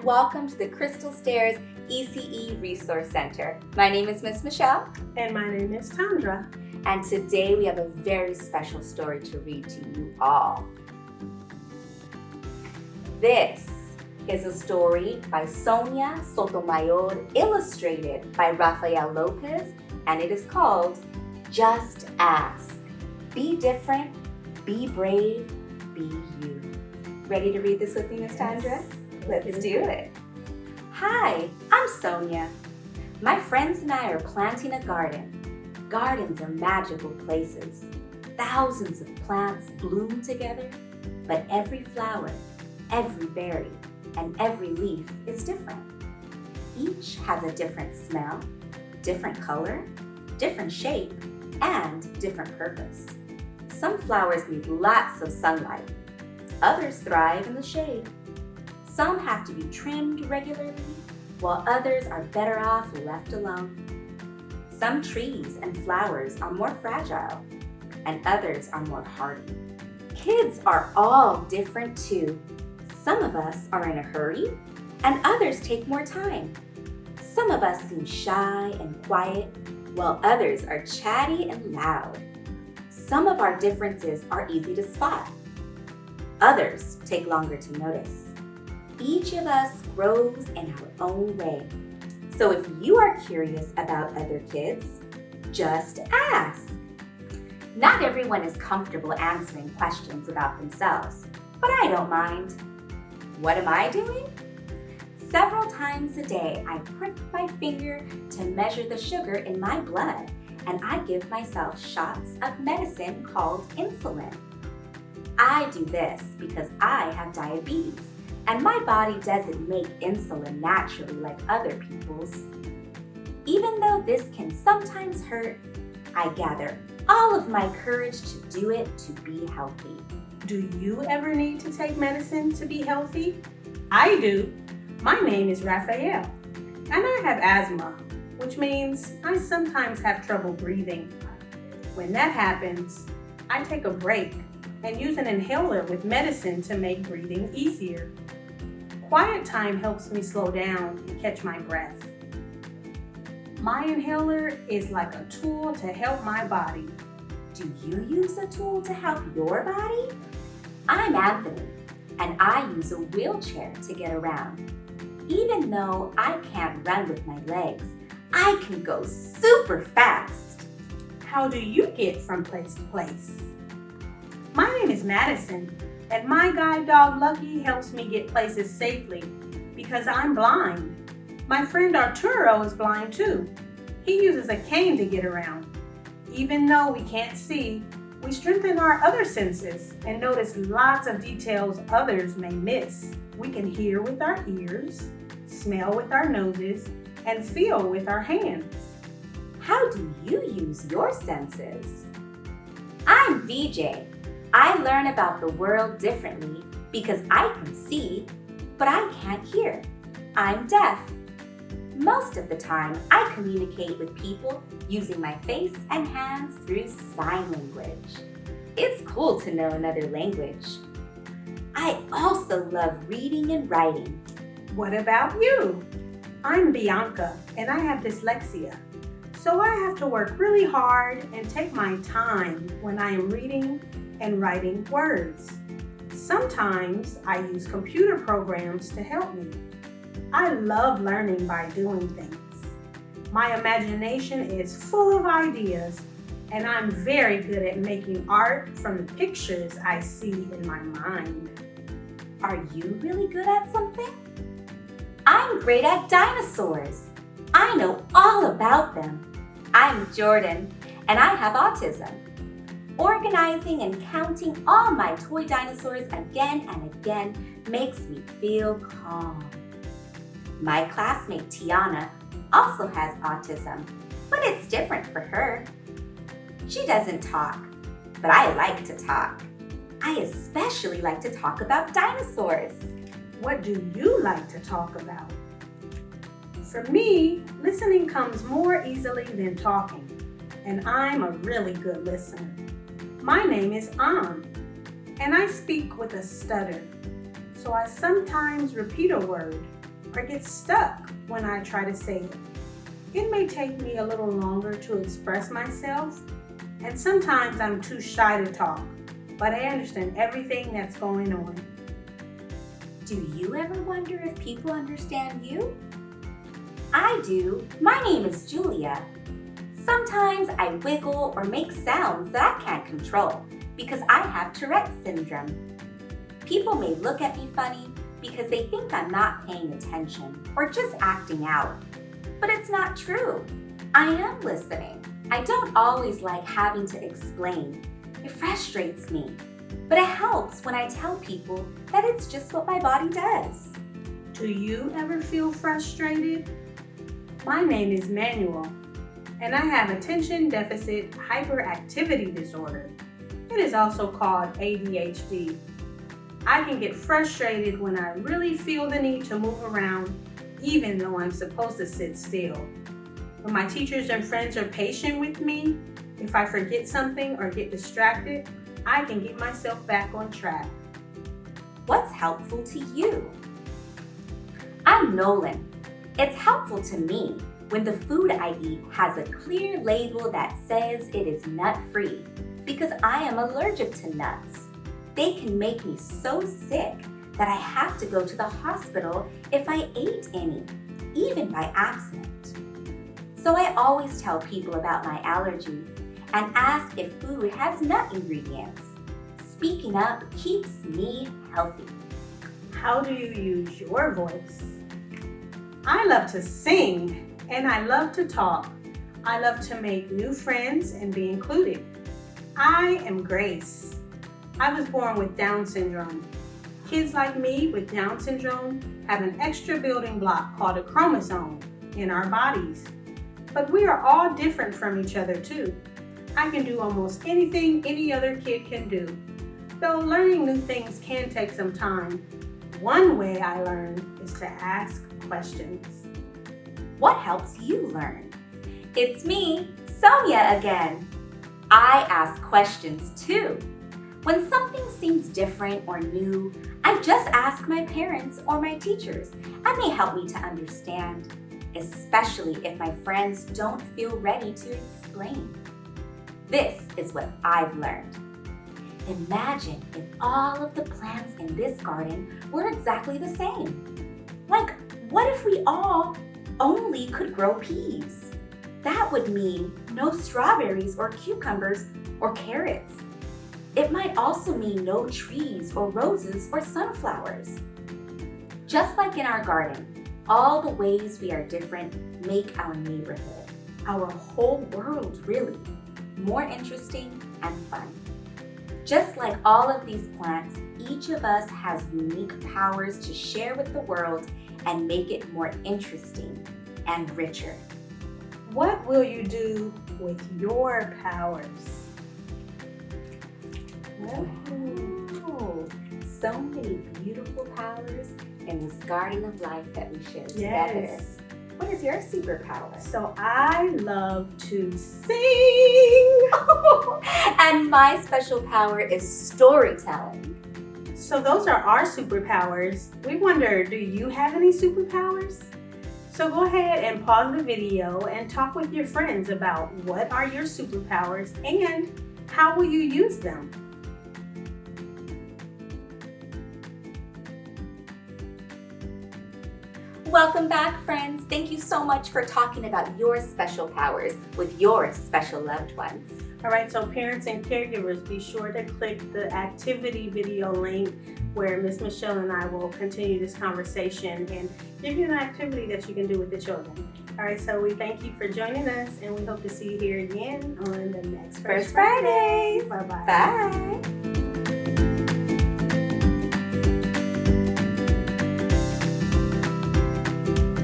welcome to the Crystal Stairs ECE Resource Center. My name is Miss Michelle. And my name is Tandra. And today we have a very special story to read to you all. This is a story by Sonia Sotomayor, illustrated by Rafael Lopez, and it is called Just Ask. Be different, be brave, be you. Ready to read this with me, Miss Tandra? Let's do it. Hi, I'm Sonia. My friends and I are planting a garden. Gardens are magical places. Thousands of plants bloom together, but every flower, every berry, and every leaf is different. Each has a different smell, different color, different shape, and different purpose. Some flowers need lots of sunlight. Others thrive in the shade. Some have to be trimmed regularly, while others are better off left alone. Some trees and flowers are more fragile, and others are more hardy. Kids are all different too. Some of us are in a hurry, and others take more time. Some of us seem shy and quiet, while others are chatty and loud. Some of our differences are easy to spot. Others take longer to notice. Each of us grows in our own way. So if you are curious about other kids, just ask. Not everyone is comfortable answering questions about themselves, but I don't mind. What am I doing? Several times a day, I prick my finger to measure the sugar in my blood, and I give myself shots of medicine called insulin. I do this because I have diabetes, and my body doesn't make insulin naturally like other people's. Even though this can sometimes hurt, I gather all of my courage to do it to be healthy. Do you ever need to take medicine to be healthy? I do. My name is Rafael, and I have asthma, which means I sometimes have trouble breathing. When that happens, I take a break and use an inhaler with medicine to make breathing easier. Quiet time helps me slow down and catch my breath. My inhaler is like a tool to help my body. Do you use a tool to help your body? I'm Anthony, and I use a wheelchair to get around. Even though I can't run with my legs, I can go super fast. How do you get from place to place? My name is Madison, and my guide dog Lucky helps me get places safely because I'm blind. My friend Arturo is blind too. He uses a cane to get around. Even though we can't see, we strengthen our other senses and notice lots of details others may miss. We can hear with our ears, smell with our noses, and feel with our hands. How do you use your senses? I'm VJ. I learn about the world differently because I can see, but I can't hear. I'm deaf. Most of the time, I communicate with people using my face and hands through sign language. It's cool to know another language. I also love reading and writing. What about you? I'm Bianca, and I have dyslexia. So I have to work really hard and take my time when I am reading and writing words. Sometimes I use computer programs to help me. I love learning by doing things. My imagination is full of ideas, and I'm very good at making art from the pictures I see in my mind. Are you really good at something? I'm great at dinosaurs. I know all about them. I'm Jordan, and I have autism. Organizing and counting all my toy dinosaurs again and again makes me feel calm. My classmate Tiana also has autism, but it's different for her. She doesn't talk, but I like to talk. I especially like to talk about dinosaurs. What do you like to talk about? For me, listening comes more easily than talking, and I'm a really good listener. My name is Ann, and I speak with a stutter, so I sometimes repeat a word or gets stuck when I try to say it. It may take me a little longer to express myself, and sometimes I'm too shy to talk, but I understand everything that's going on. Do you ever wonder if people understand you? I do. My name is Julia. Sometimes I wiggle or make sounds that I can't control because I have Tourette's syndrome. People may look at me funny because they think I'm not paying attention or just acting out. But it's not true. I am listening. I don't always like having to explain. It frustrates me. But it helps when I tell people that it's just what my body does. Do you ever feel frustrated? My name is Manuel, and I have attention deficit hyperactivity disorder. It is also called ADHD. I can get frustrated when I really feel the need to move around, even though I'm supposed to sit still. When my teachers and friends are patient with me, if I forget something or get distracted, I can get myself back on track. What's helpful to you? I'm Nolan. It's helpful to me when the food I eat has a clear label that says it is nut-free because I am allergic to nuts. They can make me so sick that I have to go to the hospital if I ate any, even by accident. So I always tell people about my allergy and ask if food has nut ingredients. Speaking up keeps me healthy. How do you use your voice? I love to sing and I love to talk. I love to make new friends and be included. I am Grace. I was born with Down syndrome. Kids like me with Down syndrome have an extra building block called a chromosome in our bodies. But we are all different from each other too. I can do almost anything any other kid can do. Though learning new things can take some time, one way I learn is to ask questions. What helps you learn? It's me, Sonia again. I ask questions too. When something seems different or new, I just ask my parents or my teachers, and they help me to understand, especially if my friends don't feel ready to explain. This is what I've learned. Imagine if all of the plants in this garden were exactly the same. Like, what if we all only could grow peas? That would mean no strawberries or cucumbers or carrots. It might also mean no trees or roses or sunflowers. Just like in our garden, all the ways we are different make our neighborhood, our whole world really, more interesting and fun. Just like all of these plants, each of us has unique powers to share with the world and make it more interesting and richer. What will you do with your powers? Oh, so many beautiful powers in this garden of life that we share together. Yes. What is your superpower? So I love to sing. And my special power is storytelling. So those are our superpowers. We wonder, do you have any superpowers? So go ahead and pause the video and talk with your friends about what are your superpowers and how will you use them? Welcome back, friends. Thank you so much for talking about your special powers with your special loved ones. All right, so parents and caregivers, be sure to click the activity video link where Miss Michelle and I will continue this conversation and give you an activity that you can do with the children. All right, so we thank you for joining us and we hope to see you here again on the next First Fridays. Bye-bye. Bye.